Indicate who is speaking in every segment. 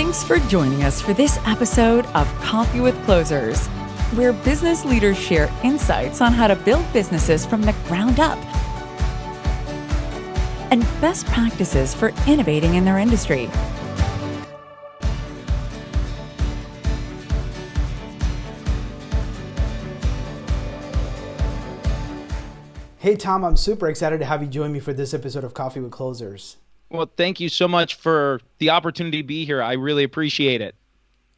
Speaker 1: Thanks for joining us for this episode of Coffee with Closers, where business leaders share insights on how to build businesses from the ground up and best practices for innovating in their industry.
Speaker 2: Hey, Tom, I'm super excited to have you join me for this episode of Coffee with Closers.
Speaker 3: Well, thank you so much for the opportunity to be here. I really appreciate it.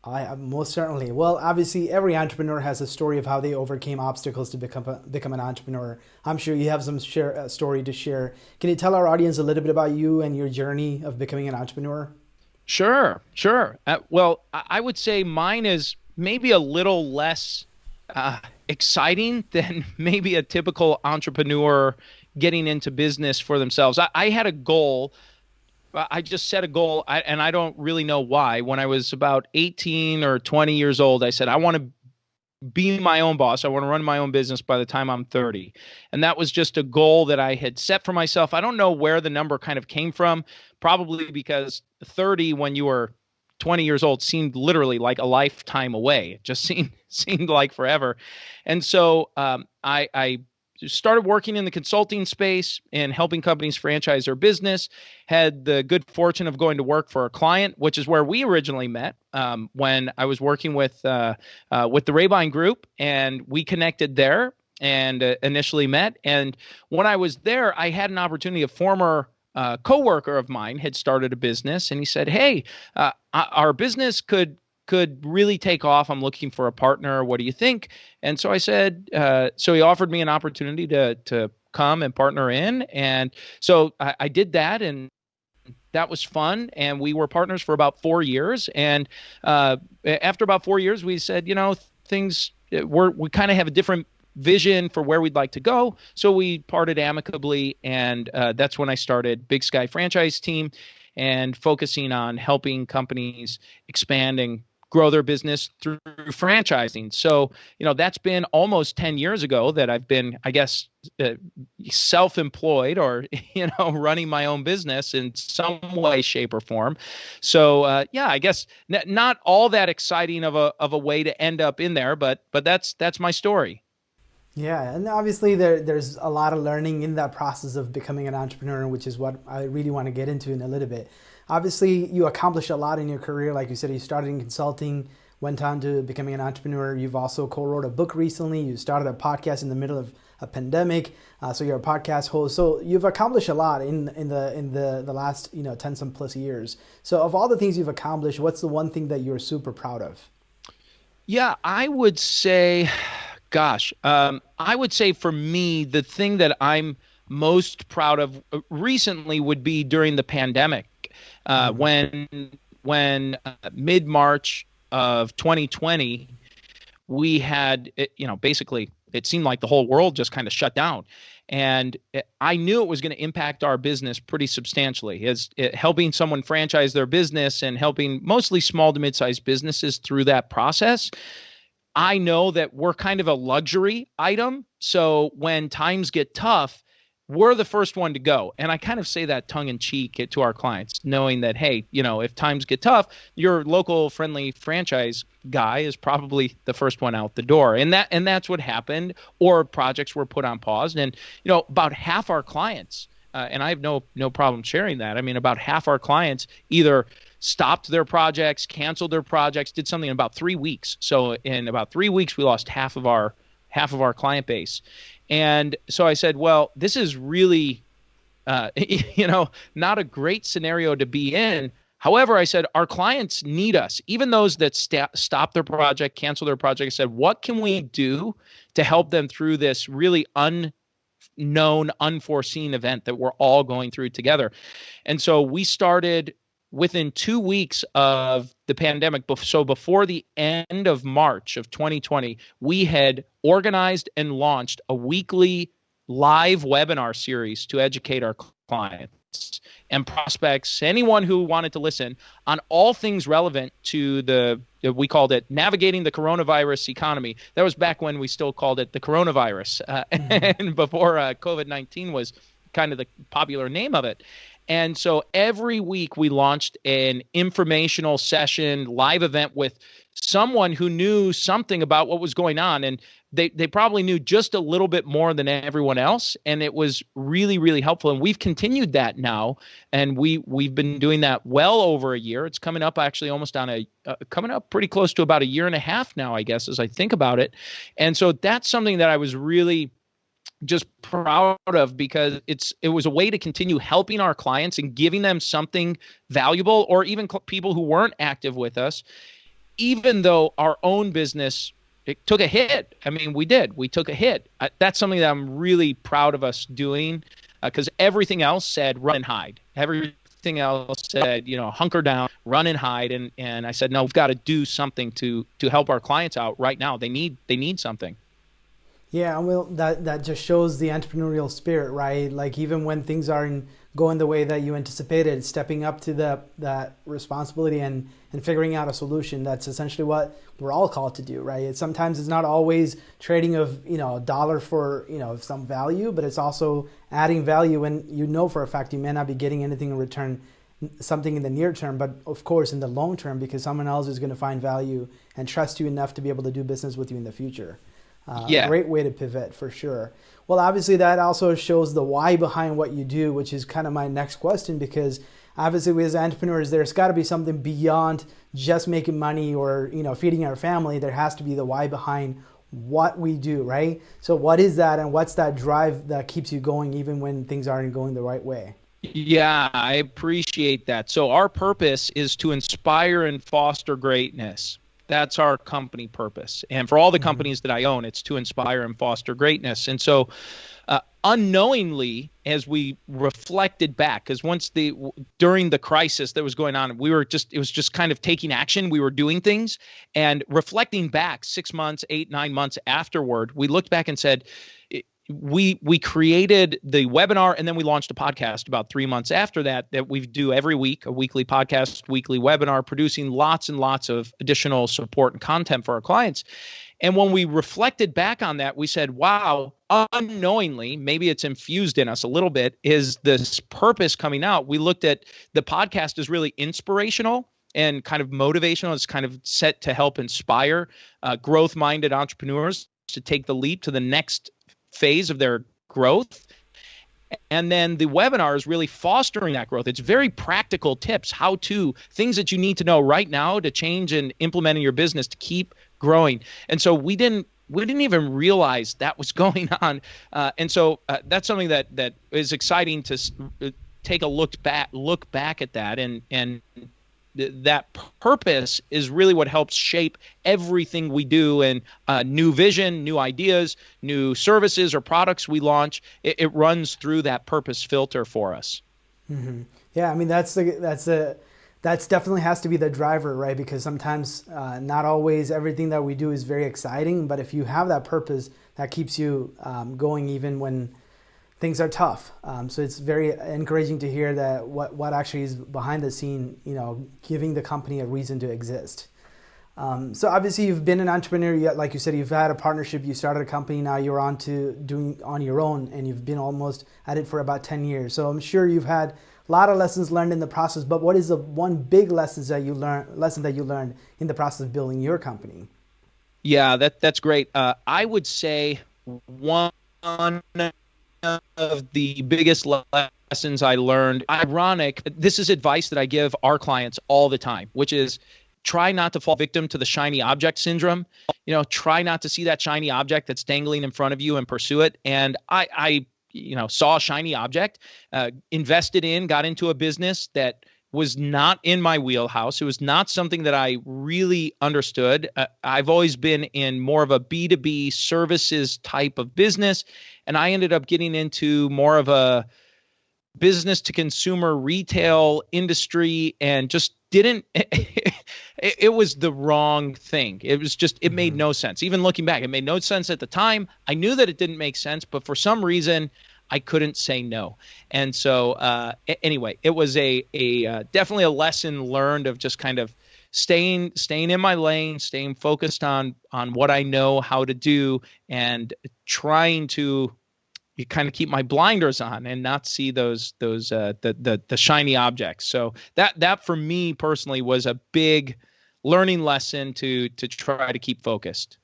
Speaker 2: I most certainly. Well, obviously, every entrepreneur has a story of how they overcame obstacles to become an entrepreneur. I'm sure you have some story to share. Can you tell our audience a little bit about you and your journey of becoming an entrepreneur?
Speaker 3: Sure. I would say mine is maybe a little less exciting than maybe a typical entrepreneur getting into business for themselves. I had a goal. I just set a goal, and I don't really know why. When I was about 18 or 20 years old, I said, I want to be my own boss. I want to run my own business by the time I'm 30. And that was just a goal that I had set for myself. I don't know where the number kind of came from, probably because 30 when you were 20 years old seemed literally like a lifetime away. It just seemed like forever. And so I started working in the consulting space and helping companies franchise their business. Had the good fortune of going to work for a client, which is where we originally met when I was working with the Rabine Group, and we connected there and initially met. And when I was there, I had an opportunity. A former coworker of mine had started a business, and he said, "Hey, our business could really take off. I'm looking for a partner. What do you think?" And so I said, so he offered me an opportunity to come and partner in. And so I did that, and that was fun. And we were partners for about 4 years. And after about 4 years, we said, we kind of have a different vision for where we'd like to go. So we parted amicably. And that's when I started Big Sky Franchise Team and focusing on helping companies expand and grow their business through franchising. So, that's been almost 10 years ago that I've been, I guess, self-employed or, running my own business in some way, shape, or form. So, I guess not all that exciting of a way to end up in there, but that's my story.
Speaker 2: Yeah, and obviously there's a lot of learning in that process of becoming an entrepreneur, which is what I really want to get into in a little bit. Obviously, you accomplished a lot in your career. Like you said, you started in consulting, went on to becoming an entrepreneur. You've also co-wrote a book recently. You started a podcast in the middle of a pandemic, so you're a podcast host. So you've accomplished a lot in the last 10 some plus years. So of all the things you've accomplished, what's the one thing that you're super proud of?
Speaker 3: Yeah, I would say, I would say for me, the thing that I'm most proud of recently would be during the pandemic. When mid-March of 2020, we had, basically it seemed like the whole world just kind of shut down. And I knew it was going to impact our business pretty substantially, as helping someone franchise their business and helping mostly small to mid-sized businesses through that process. I know that we're kind of a luxury item. So when times get tough, we're the first one to go. And I kind of say that tongue in cheek to our clients, knowing that, hey, if times get tough, your local friendly franchise guy is probably the first one out the door. And that's what happened, or projects were put on pause. And, about half our clients, and I have no problem sharing that. I mean, about half our clients either stopped their projects, canceled their projects, did something in about 3 weeks. So in about 3 weeks, we lost half of our client base. And so I said, well, this is really, not a great scenario to be in. However, I said, our clients need us. Even those that stop their project, cancel their project, I said, what can we do to help them through this really unknown, unforeseen event that we're all going through together? And so we started within 2 weeks of the pandemic. So before the end of March of 2020, we had organized and launched a weekly live webinar series to educate our clients and prospects, anyone who wanted to listen, on all things relevant to we called it navigating the coronavirus economy. That was back when we still called it the coronavirus, and before COVID-19 was kind of the popular name of it. And so every week we launched an informational session, live event with someone who knew something about what was going on. And they probably knew just a little bit more than everyone else. And it was really, really helpful. And we've continued that now. And we've been doing that well over a year. It's coming up actually almost on coming up pretty close to about a year and a half now, I guess, as I think about it. And so that's something that I was really just proud of, because it was a way to continue helping our clients and giving them something valuable, or even people who weren't active with us, even though our own business, it took a hit. I mean, we took a hit. That's something that I'm really proud of us doing, because everything else said run and hide. Everything else said, hunker down, run and hide. And I said, no, we've got to do something to help our clients out right now. They need something.
Speaker 2: Yeah, well, that just shows the entrepreneurial spirit, right? Like, even when things aren't going the way that you anticipated, stepping up to that responsibility and figuring out a solution. That's essentially what we're all called to do, right? Sometimes it's not always trading of a dollar for some value, but it's also adding value when for a fact you may not be getting anything in return, something in the near term, but of course in the long term, because someone else is going to find value and trust you enough to be able to do business with you in the future. Great way to pivot, for sure. Well, obviously that also shows the why behind what you do, which is kind of my next question, because obviously we as entrepreneurs, there's got to be something beyond just making money or feeding our family. There has to be the why behind what we do, right? So what is that, and what's that drive that keeps you going even when things aren't going the right way?
Speaker 3: Yeah, I appreciate that. So our purpose is to inspire and foster greatness. That's our company purpose. And for all the companies that I own, it's to inspire and foster greatness. And so unknowingly, as we reflected back, because during the crisis that was going on, it was just kind of taking action. We were doing things, and reflecting back 6 months, 8, 9 months afterward, we looked back and said, we created the webinar, and then we launched a podcast about 3 months after that we do every week, a weekly podcast, weekly webinar, producing lots and lots of additional support and content for our clients. And when we reflected back on that, we said, wow, unknowingly, maybe it's infused in us a little bit, is this purpose coming out. We looked at the podcast as really inspirational and kind of motivational. It's kind of set to help inspire growth-minded entrepreneurs to take the leap to the next phase of their growth. And then the webinar is really fostering that growth. It's very practical tips, things that you need to know right now to change and implement in your business to keep growing. And so we didn't even realize that was going on. And so that's something that is exciting to take a look back at that, and that purpose is really what helps shape everything we do, and new vision, new ideas, new services or products we launch. It runs through that purpose filter for us.
Speaker 2: Mm-hmm. Yeah, I mean that's definitely has to be the driver, right? Because sometimes not always everything that we do is very exciting, but if you have that purpose, that keeps you going even when things are tough. So it's very encouraging to hear that what actually is behind the scene, giving the company a reason to exist. So obviously you've been an entrepreneur, like you said, you've had a partnership, you started a company, now you're on to doing on your own, and you've been almost at it for about 10 years. So I'm sure you've had a lot of lessons learned in the process, but what is the one big lesson that you learned in the process of building your company?
Speaker 3: Yeah, that's great. I would say one of the biggest lessons I learned, ironic, this is advice that I give our clients all the time, which is try not to fall victim to the shiny object syndrome. Try not to see that shiny object that's dangling in front of you and pursue it. And I saw a shiny object, got into a business that was not in my wheelhouse. It was not something that I really understood. I've always been in more of a B2B services type of business, and I ended up getting into more of a business to consumer retail industry, and just didn't it was the wrong thing. It was just, it made no sense. Even looking back, it made no sense at the time. I knew that it didn't make sense, but for some reason I couldn't say no. And so anyway, it was a definitely a lesson learned of just kind of staying in my lane, staying focused on what I know how to do, and trying to you kind of keep my blinders on and not see the shiny objects. So that for me personally was a big learning lesson to try to keep focused.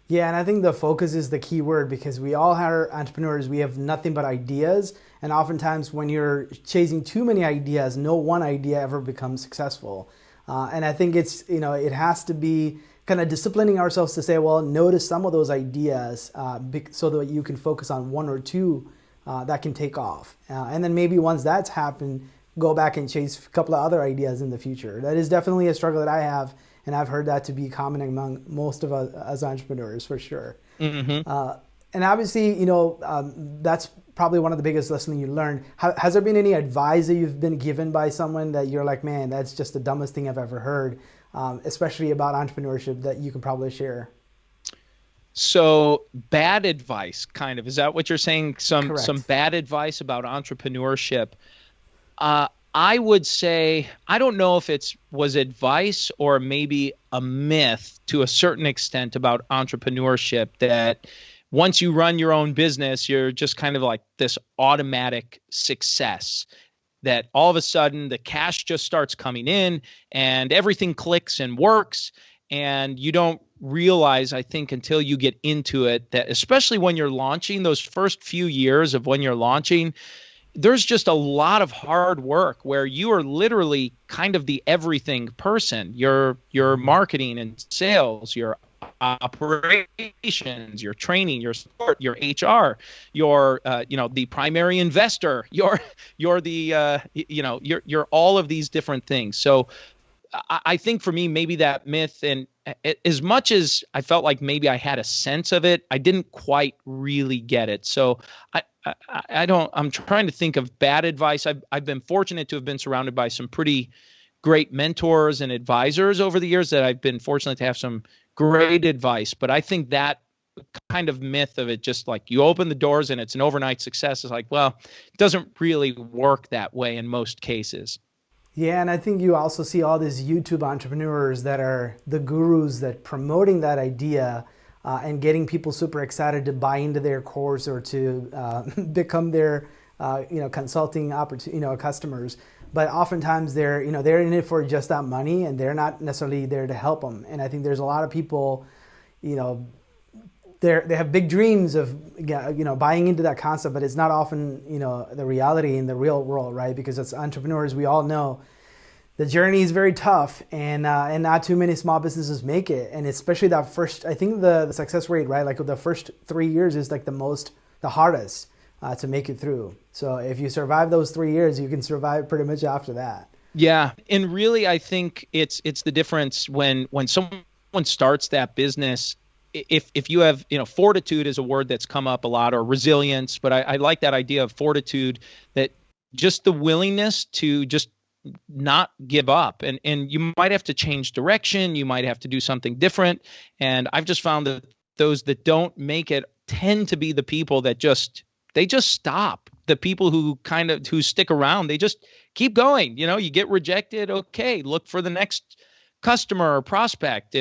Speaker 2: Yeah, and I think the focus is the key word, because we all are entrepreneurs. We have nothing but ideas. And oftentimes when you're chasing too many ideas, no one idea ever becomes successful. And I think it's, it has to be kind of disciplining ourselves to say, well, notice some of those ideas so that you can focus on one or two that can take off. And then maybe once that's happened, go back and chase a couple of other ideas in the future. That is definitely a struggle that I have. And I've heard that to be common among most of us as entrepreneurs, for sure.
Speaker 3: Mm-hmm.
Speaker 2: And obviously, that's probably one of the biggest lessons you learned. Has there been any advice that you've been given by someone that you're like, man, that's just the dumbest thing I've ever heard, especially about entrepreneurship, that you can probably share?
Speaker 3: So bad advice, kind of. Is that what you're saying? Some bad advice about entrepreneurship. I would say, I don't know if it was advice or maybe a myth to a certain extent about entrepreneurship, that once you run your own business, you're just kind of like this automatic success, that all of a sudden the cash just starts coming in and everything clicks and works. And you don't realize, I think, until you get into it, that especially when you're launching, those first few years of when you're launching, there's just a lot of hard work where you are literally kind of the everything person. Your marketing and sales, your operations, your training, your support, your HR, your the primary investor, you're the you're all of these different things. So I think for me, maybe that myth, and as much as I felt like maybe I had a sense of it, I didn't quite really get it. So I'm trying to think of bad advice. I've been fortunate to have been surrounded by some pretty great mentors and advisors over the years, that I've been fortunate to have some great advice. But I think that kind of myth of it, just like you open the doors and it's an overnight success, is like, well, it doesn't really work that way in most cases.
Speaker 2: Yeah, and I think you also see all these YouTube entrepreneurs that are the gurus that promoting that idea and getting people super excited to buy into their course or to become their consulting customers. But oftentimes they're in it for just that money, and they're not necessarily there to help them. And I think there's a lot of people, they have big dreams of buying into that concept, but it's not often the reality in the real world, right? Because as entrepreneurs, we all know the journey is very tough, and not too many small businesses make it. And especially that first, I think the success rate, right, like the first 3 years is like the hardest to make it through. So if you survive those 3 years, you can survive pretty much after that.
Speaker 3: Yeah, and really, I think it's the difference when someone starts that business. If you have, fortitude is a word that's come up a lot, or resilience, but I like that idea of fortitude, that just the willingness to just not give up, and you might have to change direction, you might have to do something different. And I've just found that those that don't make it tend to be the people that just stop. The people who stick around, they just keep going. You get rejected, okay, look for the next customer or prospect.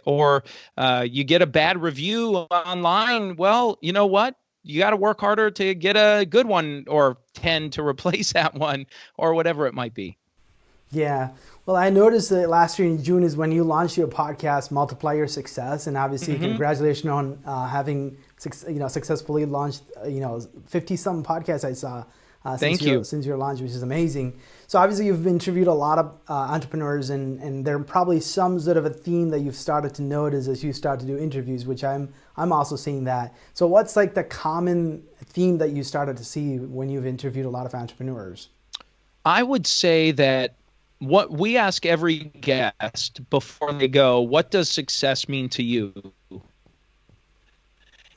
Speaker 3: Or you get a bad review online, well, you know what? You got to work harder to get a good one, or 10 to replace that one, or whatever it might be.
Speaker 2: Yeah. Well, I noticed that last year in June is when you launched your podcast, Multiply Your Success. And obviously, congratulations on having successfully launched 50-something podcasts I saw since your launch, which is amazing. So obviously, you've interviewed a lot of entrepreneurs, and there are probably some sort of a theme that you've started to notice as you start to do interviews, which I'm also seeing that. So what's like the common theme that you started to see when you've interviewed a lot of entrepreneurs?
Speaker 3: I would say that what we ask every guest before they go, what does success mean to you?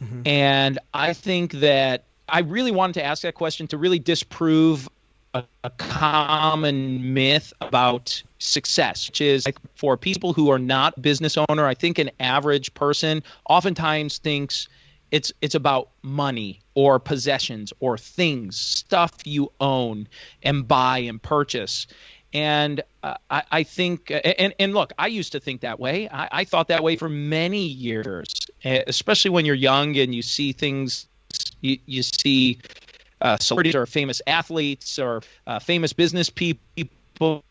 Speaker 3: Mm-hmm. And I think that I really wanted to ask that question to really disprove a common myth about success, which is, like, for people who are not business owner, I think an average person oftentimes thinks it's about money or possessions or things, stuff you own and buy and purchase. And I think, and look, I used to think that way. I thought that way for many years, especially when you're young and you see things you see celebrities or famous athletes or famous business people.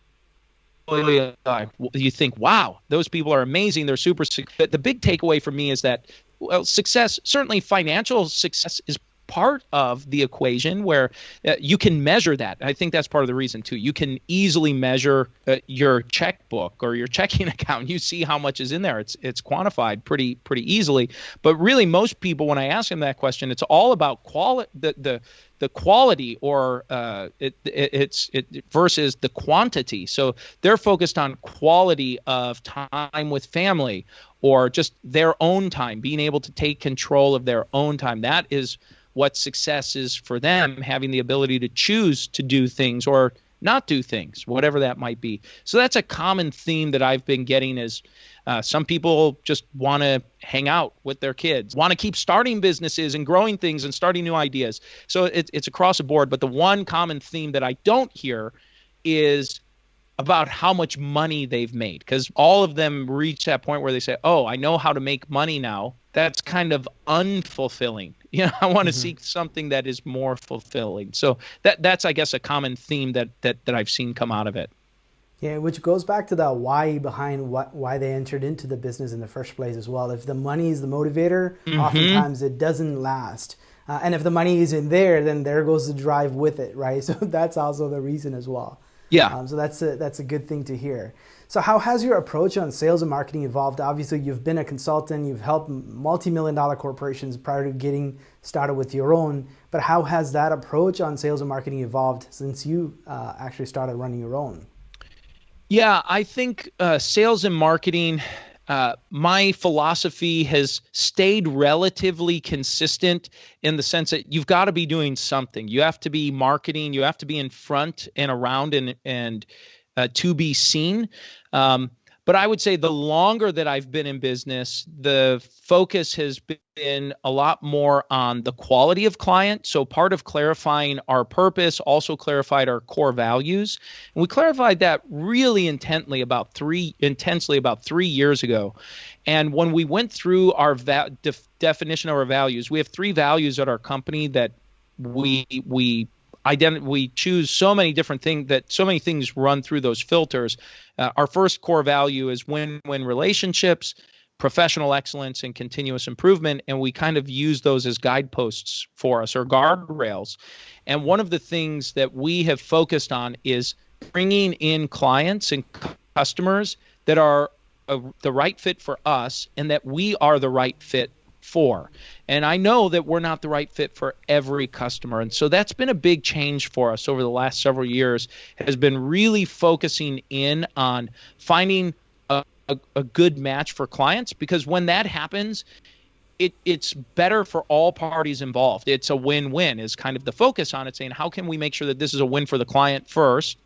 Speaker 3: You think, wow, those people are amazing. They're super. The big takeaway for me is that, well, success, certainly financial success, is part of the equation where you can measure that. I think that's part of the reason too. You can easily measure your checkbook or your checking account. You see how much is in there. It's quantified pretty easily. But really, most people, when I ask them that question, it's all about the quality or it's versus the quantity. So they're focused on quality of time with family or just their own time, being able to take control of their own time. That is what success is for them, having the ability to choose to do things or not do things, whatever that might be. So that's a common theme that I've been getting is some people just want to hang out with their kids, want to keep starting businesses and growing things and starting new ideas. So it's across the board. But the one common theme that I don't hear is about how much money they've made, because all of them reach that point where they say, oh, I know how to make money now. That's kind of unfulfilling. You know, I want to seek something that is more fulfilling. So that's, I guess, a common theme that I've seen come out of it.
Speaker 2: Yeah, which goes back to the why behind why they entered into the business in the first place as well. If the money is the motivator, oftentimes it doesn't last. And if the money isn't there, then there goes the drive with it, right? So that's also the reason as well.
Speaker 3: Yeah.
Speaker 2: So that's a good thing to hear. So how has your approach on sales and marketing evolved? Obviously, you've been a consultant. You've helped multi-million-dollar corporations prior to getting started with your own. But how has that approach on sales and marketing evolved since you actually started running your own?
Speaker 3: Yeah, I think sales and marketing, my philosophy has stayed relatively consistent in the sense that you've got to be doing something. You have to be marketing. You have to be in front and around and to be seen. But I would say the longer that I've been in business, the focus has been a lot more on the quality of client. So part of clarifying our purpose also clarified our core values. And we clarified that really intensely about 3 years ago. And when we went through our definition of our values, we have 3 values at our company that we choose so many different things, that so many things run through those filters. Our first core value is win-win relationships, professional excellence, and continuous improvement. And we kind of use those as guideposts for us, or guardrails. And one of the things that we have focused on is bringing in clients and customers that are the right fit for us and that we are the right fit for. And I know that we're not the right fit for every customer. And so that's been a big change for us over the last several years, has been really focusing in on finding a good match for clients, because when that happens, it's better for all parties involved. It's a win-win is kind of the focus on it, saying how can we make sure that this is a win for the client first?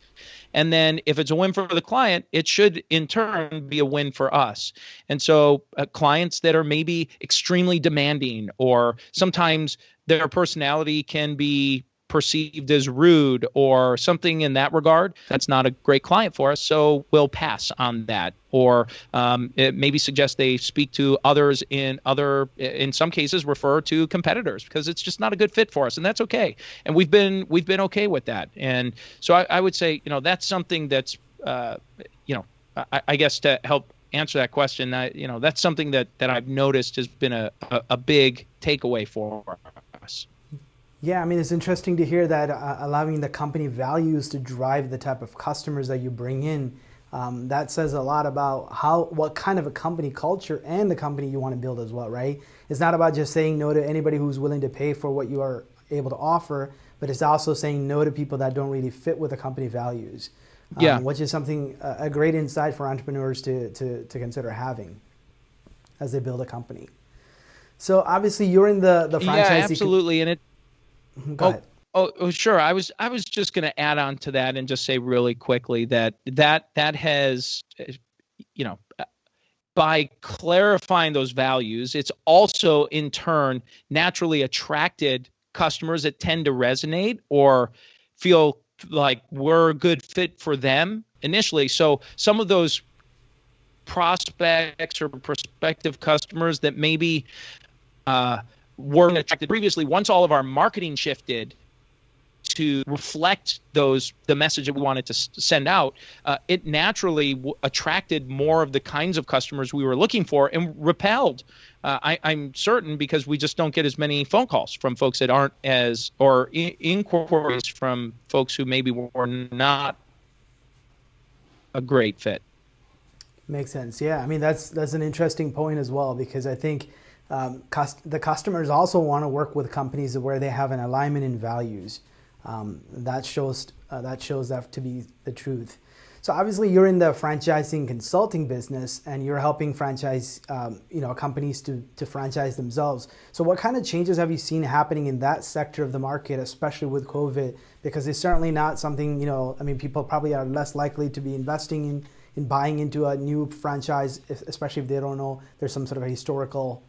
Speaker 3: And then if it's a win for the client, it should in turn be a win for us. And so clients that are maybe extremely demanding, or sometimes their personality can be perceived as rude or something in that regard, that's not a great client for us. So we'll pass on that. Or it maybe suggest they speak to others in some cases refer to competitors, because it's just not a good fit for us, and that's okay. And we've been okay with that. And so I would say, that's something that's I guess to help answer that question, that's something that I've noticed has been a big takeaway for us.
Speaker 2: Yeah, I mean, it's interesting to hear that allowing the company values to drive the type of customers that you bring in. That says a lot about what kind of a company culture and the company you want to build as well, right? It's not about just saying no to anybody who's willing to pay for what you are able to offer, but it's also saying no to people that don't really fit with the company values. Which is something, a great insight for entrepreneurs to consider having as they build a company. So obviously you're in the franchise.
Speaker 3: Yeah, absolutely. And it.
Speaker 2: Go ahead.
Speaker 3: Oh, sure. I was just going to add on to that and just say really quickly that has, by clarifying those values, it's also in turn naturally attracted customers that tend to resonate or feel like we're a good fit for them initially. So some of those prospects or prospective customers that maybe weren't attracted previously. Once all of our marketing shifted to reflect the message that we wanted to send out, it naturally attracted more of the kinds of customers we were looking for and repelled. I'm certain, because we just don't get as many phone calls from folks that aren't or inquiries from folks who maybe were not a great fit.
Speaker 2: Makes sense. Yeah, I mean that's an interesting point as well, because I think the customers also want to work with companies where they have an alignment in values. That shows that to be the truth. So obviously you're in the franchising consulting business, and you're helping franchise companies to franchise themselves. So what kind of changes have you seen happening in that sector of the market, especially with COVID? Because it's certainly not something, people probably are less likely to be investing in buying into a new franchise, especially if they don't know there's some sort of a historical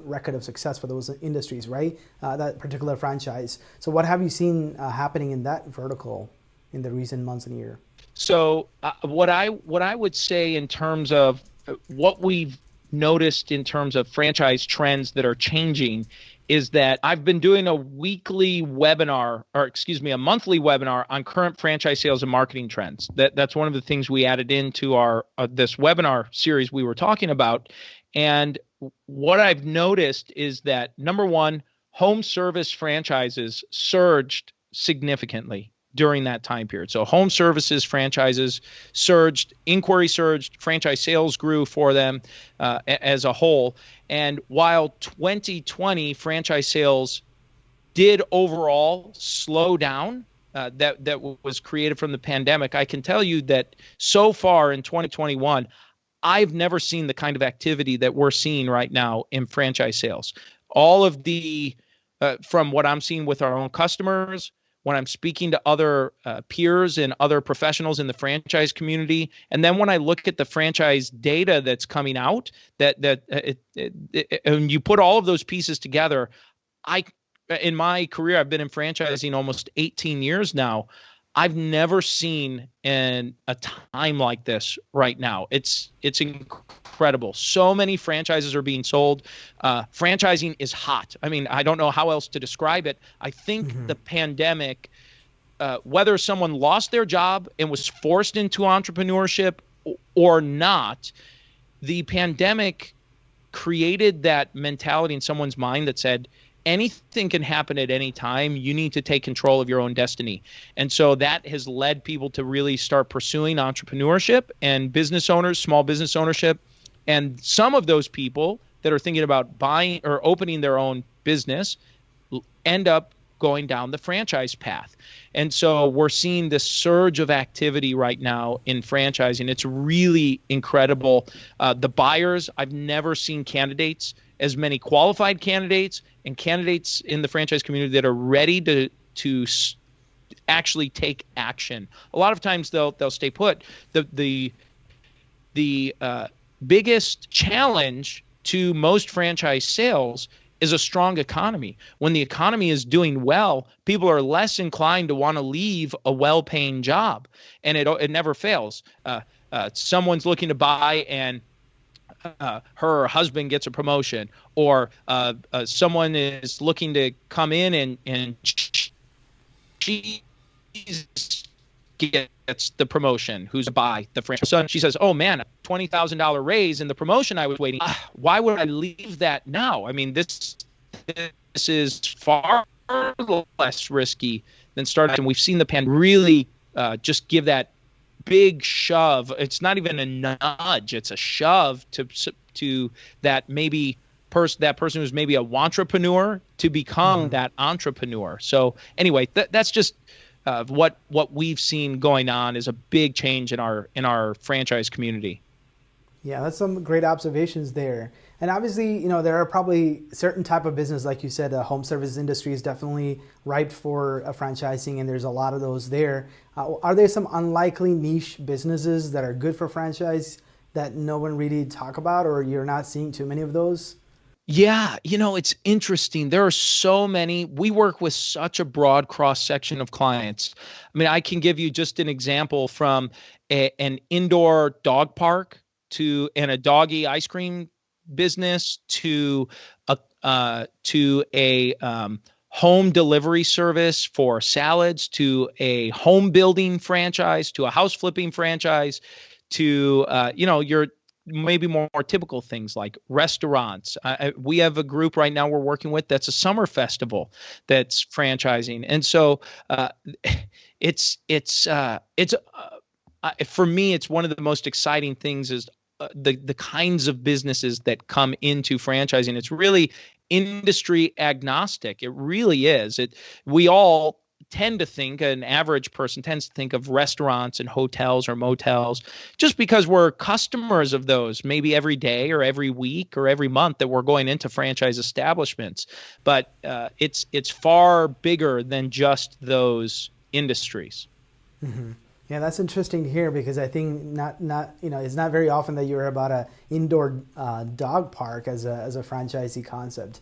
Speaker 2: record of success for those industries, right? That particular franchise. So what have you seen happening in that vertical in the recent months and year?
Speaker 3: So what I would say in terms of what we've noticed in terms of franchise trends that are changing is that I've been doing a monthly webinar on current franchise sales and marketing trends. That's one of the things we added into our this webinar series we were talking about. And what I've noticed is that, number one, home service franchises surged significantly during that time period. So home services franchises surged, inquiry surged, franchise sales grew for them as a whole. And while 2020 franchise sales did overall slow down, that was created from the pandemic, I can tell you that so far in 2021, I've never seen the kind of activity that we're seeing right now in franchise sales. All of the, from what I'm seeing with our own customers, when I'm speaking to other peers and other professionals in the franchise community, and then when I look at the franchise data that's coming out, and you put all of those pieces together, in my career, I've been in franchising almost 18 years now. I've never seen a time like this right now. It's incredible. So many franchises are being sold. Franchising is hot. I mean, I don't know how else to describe it. I think the pandemic, whether someone lost their job and was forced into entrepreneurship or not, the pandemic created that mentality in someone's mind that said, anything can happen at any time. You need to take control of your own destiny. And so that has led people to really start pursuing entrepreneurship and business owners, small business ownership. And some of those people that are thinking about buying or opening their own business end up going down the franchise path. And so we're seeing this surge of activity right now in franchising. It's really incredible. The buyers, I've never seen as many qualified candidates and candidates in the franchise community that are ready to actually take action. A lot of times they'll stay put. The biggest challenge to most franchise sales is a strong economy. When the economy is doing well, people are less inclined to want to leave a well-paying job, and it never fails. Someone's looking to buy and her husband gets a promotion, or someone is looking to come in and she gets the promotion, who's by the franchise. So she says, oh man, a $20,000 raise in the promotion I was waiting. Why would I leave that now? I mean, this is far less risky than starting. And we've seen the pandemic really just give that big shove. It's not even a nudge, it's a shove to that that person who's maybe a wantrepreneur to become that entrepreneur. So anyway, that's just what we've seen going on is a big change in our franchise community.
Speaker 2: Yeah, that's some great observations there. And obviously, there are probably certain type of business, like you said, the home service industry is definitely ripe for franchising, and there's a lot of those there. Are there some unlikely niche businesses that are good for franchise that no one really talk about, or you're not seeing too many of those?
Speaker 3: Yeah, it's interesting. There are so many. We work with such a broad cross-section of clients. I mean, I can give you just an example from an indoor dog park and a doggy ice cream business to to a home delivery service for salads, to a home building franchise, to a house flipping franchise, to your maybe more typical things like restaurants. We have a group right now we're working with that's a summer festival that's franchising, and so it's for me, it's one of the most exciting things is the kinds of businesses that come into franchising. It's really industry agnostic. It really is. We all tend to think, an average person tends to think of restaurants and hotels or motels just because we're customers of those maybe every day or every week or every month that we're going into franchise establishments. But it's far bigger than just those industries.
Speaker 2: Mm-hmm. Yeah, that's interesting to hear, because I think it's not very often that you hear about a indoor dog park as a franchisee concept.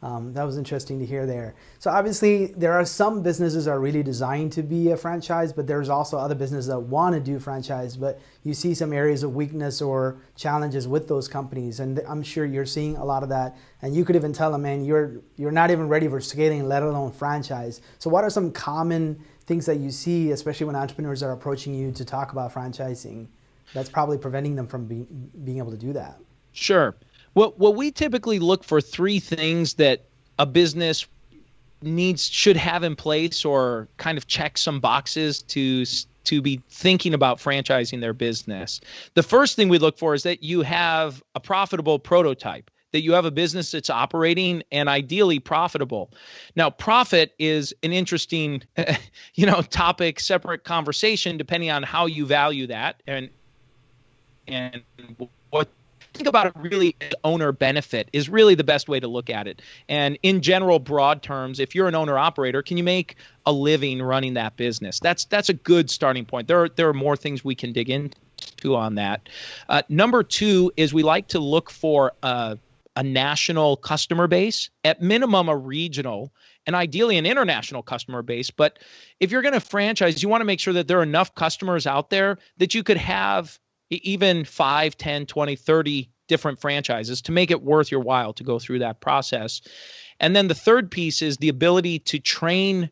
Speaker 2: That was interesting to hear there. So obviously there are some businesses that are really designed to be a franchise, but there's also other businesses that want to do franchise, but you see some areas of weakness or challenges with those companies. And I'm sure you're seeing a lot of that. And you could even tell them, man, you're not even ready for scaling, let alone franchise. So what are some common things that you see, especially when entrepreneurs are approaching you to talk about franchising, that's probably preventing them from being able to do that?
Speaker 3: Sure. Well, we typically look for three things that a business should have in place or kind of check some boxes to be thinking about franchising their business. The first thing we look for is that you have a profitable prototype, that you have a business that's operating and ideally profitable. Now, profit is an interesting, topic, separate conversation, depending on how you value that and what. Think about it really as owner benefit is really the best way to look at it. And in general, broad terms, if you're an owner operator, can you make a living running that business? That's a good starting point. There are more things we can dig into on that. Number two is we like to look for a national customer base, at minimum a regional, and ideally an international customer base. But if you're going to franchise, you want to make sure that there are enough customers out there that you could have even 5, 10, 20, 30 different franchises to make it worth your while to go through that process. And then the third piece is the ability to train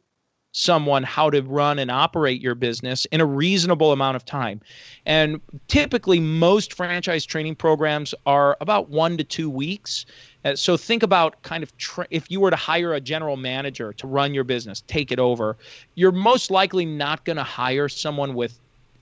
Speaker 3: someone how to run and operate your business in a reasonable amount of time. And typically most franchise training programs are about 1 to 2 weeks. So think about kind of if you were to hire a general manager to run your business, take it over, you're most likely not going to hire someone with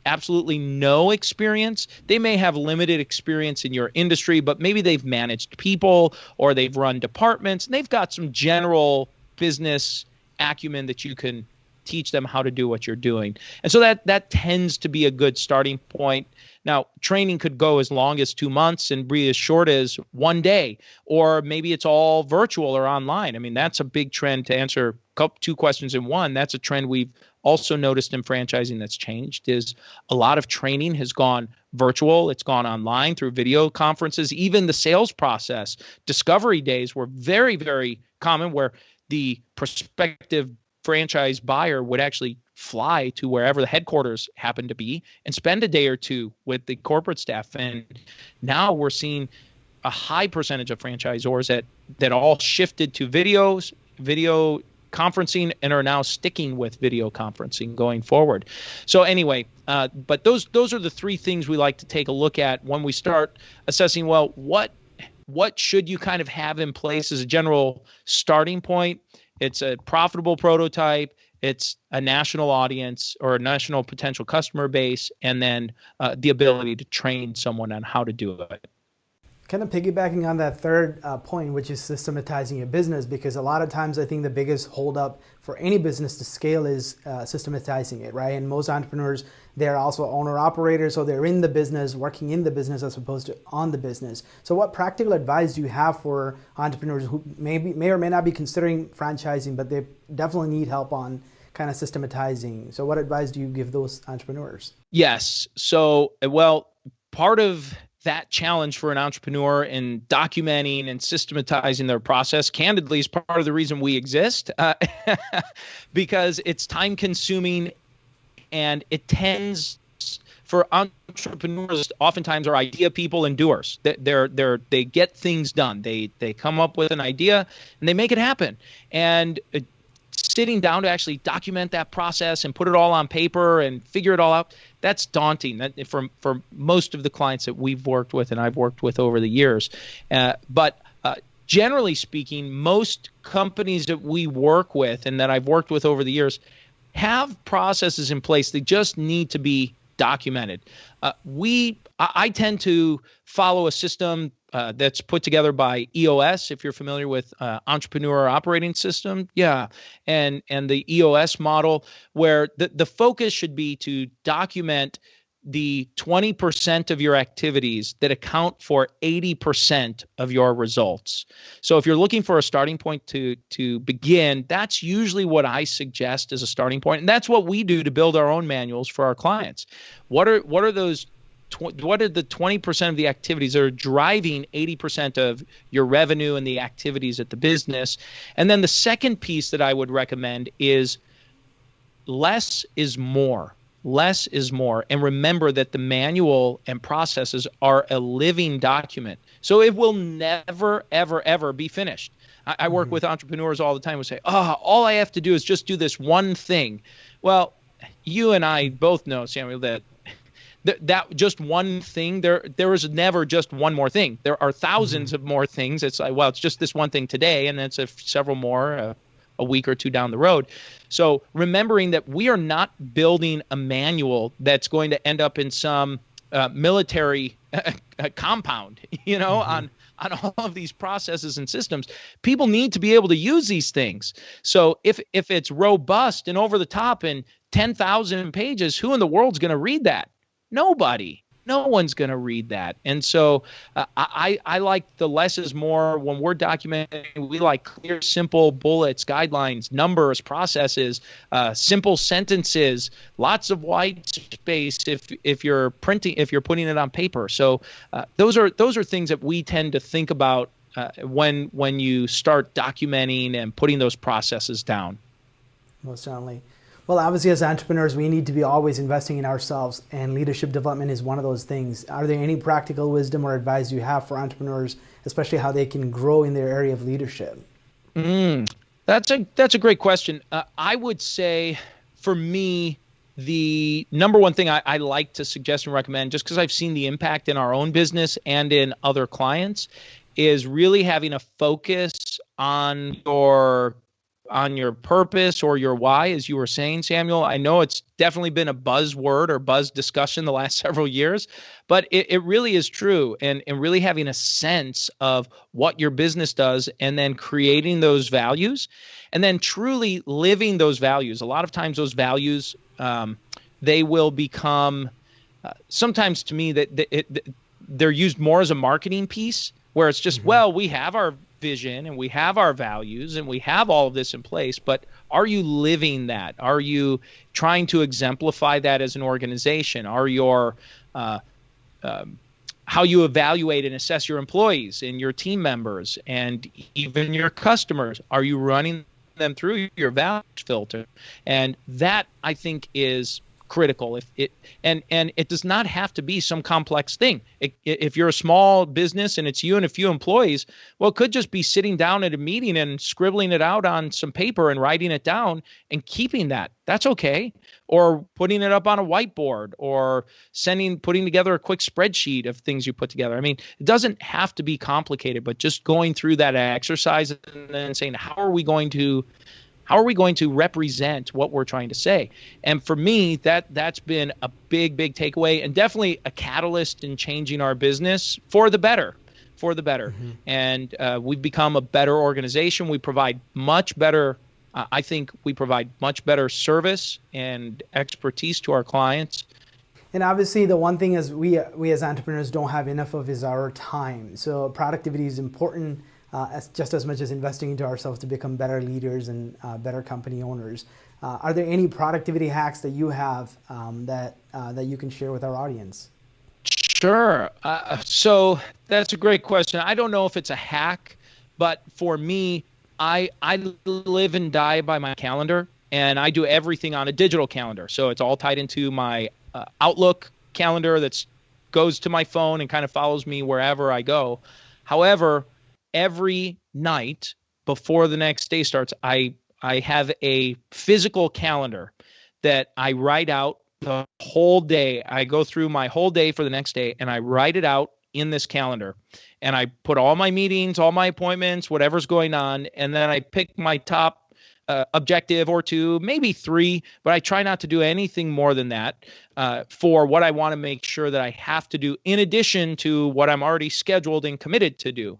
Speaker 3: absolutely no experience. They may have limited experience in your industry, but maybe they've managed people or they've run departments and they've got some general business acumen that you can teach them how to do what you're doing. And so that tends to be a good starting point. Now, training could go as long as 2 months and be as short as 1 day, or maybe it's all virtual or online. I mean, that's a big trend. To answer two questions in one, that's a trend we've also noticed in franchising that's changed, is a lot of training has gone virtual. It's gone online through video conferences. Even the sales process, discovery days were very, very common, where the prospective franchise buyer would actually fly to wherever the headquarters happened to be and spend a day or two with the corporate staff. And now we're seeing a high percentage of franchisors that all shifted to video conferencing and are now sticking with video conferencing going forward. So anyway, but those are the three things we like to take a look at when we start assessing, well, what should you kind of have in place as a general starting point? It's a profitable prototype, it's a national audience or a national potential customer base, and then the ability to train someone on how to do it.
Speaker 2: Kind of piggybacking on that third point, which is systematizing your business, because a lot of times I think the biggest holdup for any business to scale is systematizing it, right? And most entrepreneurs, they're also owner-operators, so they're in the business, working in the business as opposed to on the business. So what practical advice do you have for entrepreneurs who may or may not be considering franchising, but they definitely need help on kind of systematizing? So what advice do you give those entrepreneurs?
Speaker 3: Yes. So, well, part of that challenge for an entrepreneur in documenting and systematizing their process, candidly, is part of the reason we exist, because it's time consuming and it tends for entrepreneurs oftentimes are idea people and doers. They get things done. They come up with an idea and they make it happen. And sitting down to actually document that process and put it all on paper and figure it all out, that's daunting. That for most of the clients that we've worked with and I've worked with over the years. But generally speaking, most companies that we work with and that I've worked with over the years have processes in place. They just need to be documented. I tend to follow a system that's put together by EOS, if you're familiar with Entrepreneur Operating System. Yeah. And the EOS model, where the focus should be to document the 20% of your activities that account for 80% of your results. So if you're looking for a starting point to begin, that's usually what I suggest as a starting point. And that's what we do to build our own manuals for our clients. What are the 20% of the activities that are driving 80% of your revenue and the activities at the business? And then the second piece that I would recommend is less is more. Less is more. And remember that the manual and processes are a living document. So it will never, ever, ever be finished. I work with entrepreneurs all the time who say, all I have to do is just do this one thing. Well, you and I both know, Samuel, that just one thing, there is never just one more thing. There are thousands of more things. It's like, well, it's just this one thing today, and then it's several more a week or two down the road. So remembering that we are not building a manual that's going to end up in some military compound, on all of these processes and systems. People need to be able to use these things. So if it's robust and over the top and 10,000 pages, who in the world's going to read that? Nobody. No one's going to read that. And so I like the less is more. When we're documenting, we like clear, simple bullets, guidelines, numbers, processes, simple sentences, lots of white space if you're putting it on paper. So those are things that we tend to think about when you start documenting and putting those processes down.
Speaker 2: Most certainly. Well, obviously, as entrepreneurs, we need to be always investing in ourselves, and leadership development is one of those things. Are there any practical wisdom or advice you have for entrepreneurs, especially how they can grow in their area of leadership?
Speaker 3: That's a great question. I would say, for me, the number one thing I like to suggest and recommend, just because I've seen the impact in our own business and in other clients, is really having a focus on your purpose or your why, as you were saying, Samuel. I know it's definitely been a buzzword or buzz discussion the last several years, but it really is true. And really having a sense of what your business does and then creating those values and then truly living those values. A lot of times those values, they will become, sometimes to me, they're used more as a marketing piece where it's just, well, we have our vision and we have our values and we have all of this in place, but are you living that? Are you trying to exemplify that as an organization? Are your how you evaluate and assess your employees and your team members and even your customers, are you running them through your value filter? And that, I think, is critical. And it does not have to be some complex thing. If you're a small business and it's you and a few employees, well, it could just be sitting down at a meeting and scribbling it out on some paper and writing it down and keeping that. That's okay. Or putting it up on a whiteboard or putting together a quick spreadsheet of things you put together. I mean, it doesn't have to be complicated, but just going through that exercise and then saying, how are we going to represent what we're trying to say? And for me, that's been a big takeaway and definitely a catalyst in changing our business for the better. And we've become a better organization. We provide much better, I think we provide much better service and expertise to our clients.
Speaker 2: And obviously, the one thing is we as entrepreneurs don't have enough of is our time. So productivity is important. Just as much as investing into ourselves to become better leaders and better company owners. Are there any productivity hacks that you have that you can share with our audience?
Speaker 3: Sure. So that's a great question. I don't know if it's a hack, but for me, I live and die by my calendar, and I do everything on a digital calendar. So it's all tied into my Outlook calendar that goes to my phone and kind of follows me wherever I go. However, every night before the next day starts, I have a physical calendar that I write out the whole day. I go through my whole day for the next day and I write it out in this calendar. And I put all my meetings, all my appointments, whatever's going on, and then I pick my top objective or two, maybe three, but I try not to do anything more than that for what I want to make sure that I have to do in addition to what I'm already scheduled and committed to do.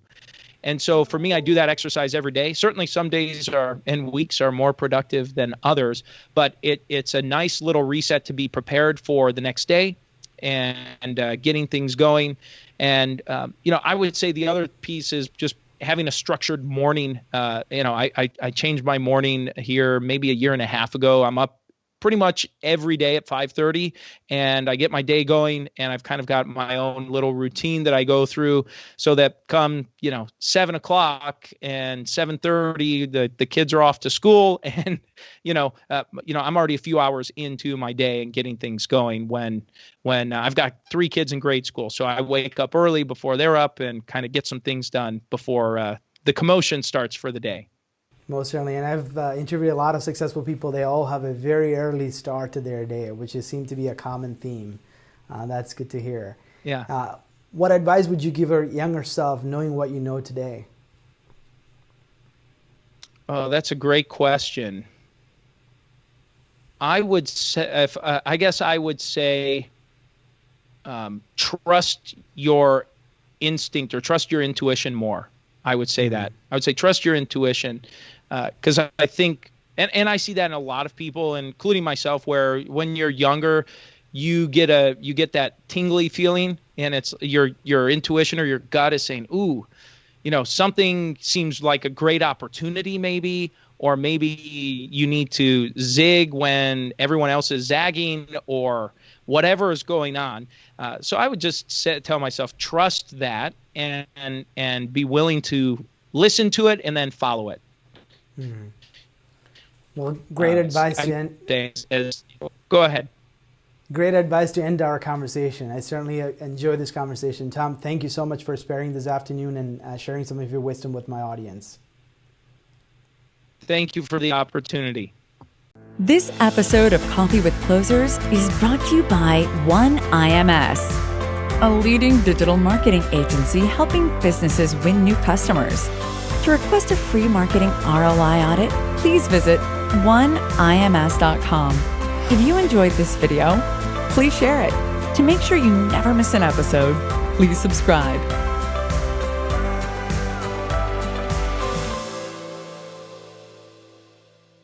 Speaker 3: And so for me, I do that exercise every day. Certainly some days and weeks are more productive than others, but it's a nice little reset to be prepared for the next day and getting things going. And, I would say the other piece is just having a structured morning. I changed my morning here maybe a year and a half ago. I'm up pretty much every day at 5:30 and I get my day going, and I've kind of got my own little routine that I go through so that come, 7 o'clock and 7:30, the kids are off to school and, I'm already a few hours into my day and getting things going when I've got 3 kids in grade school. So I wake up early before they're up and kind of get some things done before the commotion starts for the day.
Speaker 2: Most certainly, and I've interviewed a lot of successful people. They all have a very early start to their day, which seems to be a common theme. That's good to hear.
Speaker 3: Yeah.
Speaker 2: What advice would you give your younger self knowing what you know today?
Speaker 3: Oh, that's a great question. I would say, trust your instinct or trust your intuition more. I would say that. I would say trust your intuition, because I think, and I see that in a lot of people, including myself, where when you're younger, you get that tingly feeling, and it's your intuition or your gut is saying, ooh, something seems like a great opportunity maybe, or maybe you need to zig when everyone else is zagging, or whatever is going on. So I would just tell myself, trust that and be willing to listen to it and then follow it.
Speaker 2: Mm-hmm. Well, great advice to end.
Speaker 3: Go ahead.
Speaker 2: Great advice to end our conversation. I certainly enjoyed this conversation. Tom, thank you so much for sparing this afternoon and sharing some of your wisdom with my audience.
Speaker 3: Thank you for the opportunity.
Speaker 1: This episode of Coffee with Closers is brought to you by One IMS, a leading digital marketing agency helping businesses win new customers. To request a free marketing ROI audit, please visit oneims.com. If you enjoyed this video, please share it. To make sure you never miss an episode, please subscribe.